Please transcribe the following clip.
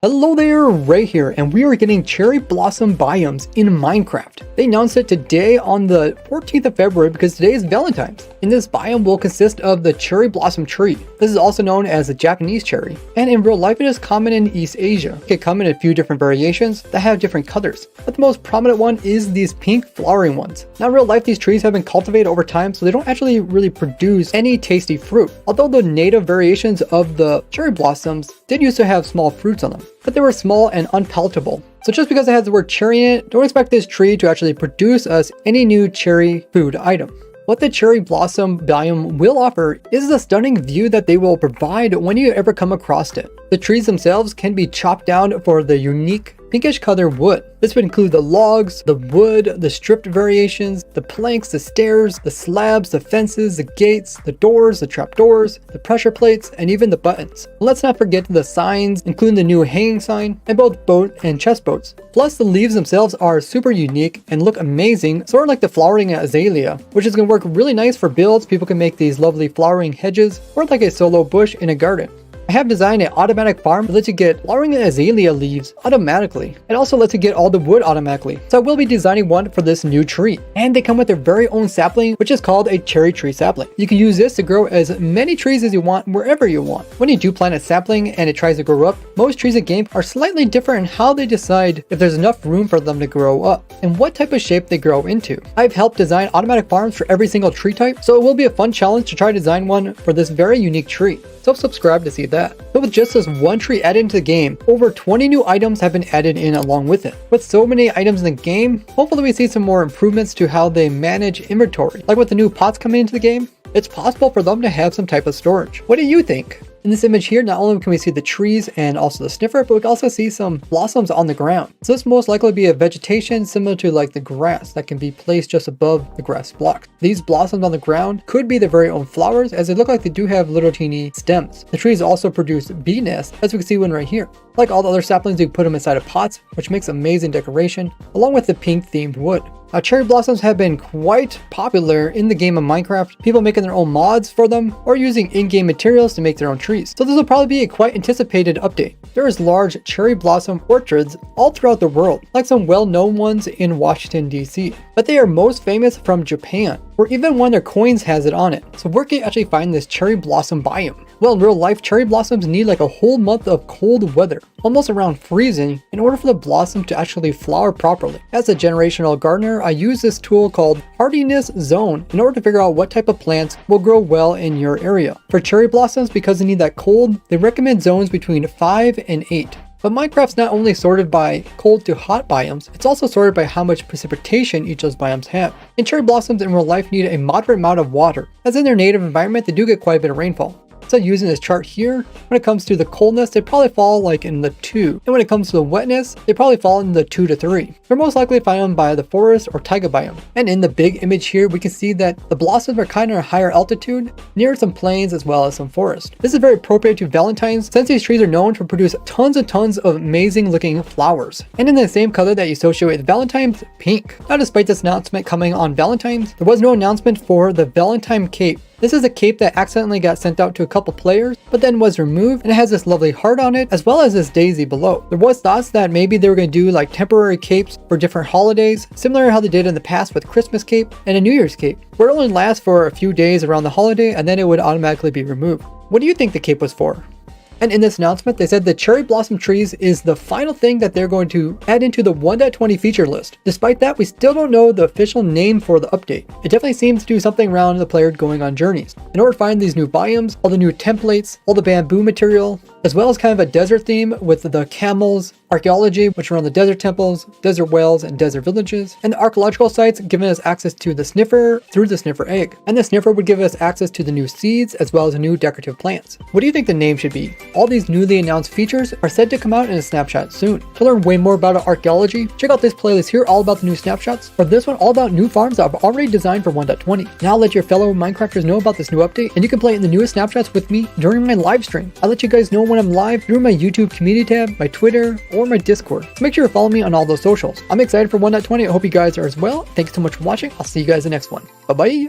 Hello there, Ray here, and we are getting cherry blossom biomes in Minecraft. They announced it today on the 14th of February because today is Valentine's. And this biome will consist of the cherry blossom tree. This is also known as the Japanese cherry. And in real life, it is common in East Asia. It can come in a few different variations that have different colors. But the most prominent one is these pink flowering ones. Now in real life, these trees have been cultivated over time, so they don't actually really produce any tasty fruit. Although the native variations of the cherry blossoms did used to have small fruits on them, but they were small and unpalatable. So just because it has the word cherry in it, don't expect this tree to actually produce us any new cherry food item. What the cherry blossom biome will offer is the stunning view that they will provide when you ever come across it. The trees themselves can be chopped down for the unique pinkish color wood. This would include the logs, the wood, the stripped variations, the planks, the stairs, the slabs, the fences, the gates, the doors, the trapdoors, the pressure plates, and even the buttons. Let's not forget the signs, including the new hanging sign, and both boat and chest boats. Plus the leaves themselves are super unique and look amazing, sort of like the flowering azalea, which is going to work really nice for builds. People can make these lovely flowering hedges, or like a solo bush in a garden. I have designed an automatic farm that lets you get flowering azalea leaves automatically. It also lets you get all the wood automatically. So I will be designing one for this new tree. And they come with their very own sapling, which is called a cherry tree sapling. You can use this to grow as many trees as you want wherever you want. When you do plant a sapling and it tries to grow up, most trees in game are slightly different in how they decide if there's enough room for them to grow up and what type of shape they grow into. I've helped design automatic farms for every single tree type, so it will be a fun challenge to try to design one for this very unique tree. So subscribe to see that. But with just this one tree added into the game, over 20 new items have been added in along with it. With so many items in the game, hopefully we see some more improvements to how they manage inventory. Like with the new pots coming into the game, it's possible for them to have some type of storage. What do you think? In this image here, not only can we see the trees and also the sniffer, but we can also see some blossoms on the ground. So this most likely be a vegetation similar to like the grass that can be placed just above the grass block. These blossoms on the ground could be their very own flowers, as they look like they do have little teeny stems. The trees also produce bee nests, as we can see one right here. Like all the other saplings, you can put them inside of pots, which makes amazing decoration, along with the pink themed wood. Now, cherry blossoms have been quite popular in the game of Minecraft, people making their own mods for them or using in-game materials to make their own trees. So this will probably be a quite anticipated update. There is large cherry blossom orchards all throughout the world, like some well-known ones in Washington, DC. But they are most famous from Japan, where even one of their coins has it on it. So where can you actually find this cherry blossom biome? Well, in real life, cherry blossoms need like a whole month of cold weather, almost around freezing, in order for the blossom to actually flower properly. As a generational gardener, I use this tool called Hardiness Zone in order to figure out what type of plants will grow well in your area. For cherry blossoms, because they need that cold, they recommend zones between 5 and 8. But Minecraft's not only sorted by cold to hot biomes, it's also sorted by how much precipitation each of those biomes have. And cherry blossoms in real life need a moderate amount of water, as in their native environment they do get quite a bit of rainfall. So using this chart here, when it comes to the coldness, they probably fall like in the 2. And when it comes to the wetness, they probably fall in the 2 to 3. They're most likely found by the forest or taiga biome. And in the big image here, we can see that the blossoms are kind of at a higher altitude, near some plains as well as some forest. This is very appropriate to Valentine's, since these trees are known to produce tons and tons of amazing looking flowers. And in the same color that you associate with Valentine's, pink. Now despite this announcement coming on Valentine's, there was no announcement for the Valentine cape. This is a cape that accidentally got sent out to a couple players, but then was removed, and it has this lovely heart on it, as well as this daisy below. There was thoughts that maybe they were going to do like temporary capes for different holidays, similar to how they did in the past with Christmas cape and a New Year's cape, where it only lasts for a few days around the holiday, and then it would automatically be removed. What do you think the cape was for? And in this announcement, they said the cherry blossom trees is the final thing that they're going to add into the 1.20 feature list. Despite that, we still don't know the official name for the update. It definitely seems to do something around the player going on journeys. In order to find these new biomes, all the new templates, all the bamboo material, as well as kind of a desert theme with the camels, archaeology, which are on the desert temples, desert wells, and desert villages, and the archaeological sites giving us access to the sniffer through the sniffer egg. And the sniffer would give us access to the new seeds as well as new decorative plants. What do you think the name should be? All these newly announced features are said to come out in a snapshot soon. To learn way more about archaeology, check out this playlist here all about the new snapshots, or this one all about new farms that I've already designed for 1.20. Now let your fellow Minecrafters know about this new update, and you can play in the newest snapshots with me during my live stream. I'll let you guys know when I'm live through my YouTube community tab, my Twitter, or my Discord. So make sure to follow me on all those socials. I'm excited for 1.20. I hope you guys are as well. Thanks so much for watching. I'll see you guys in the next one. Bye bye.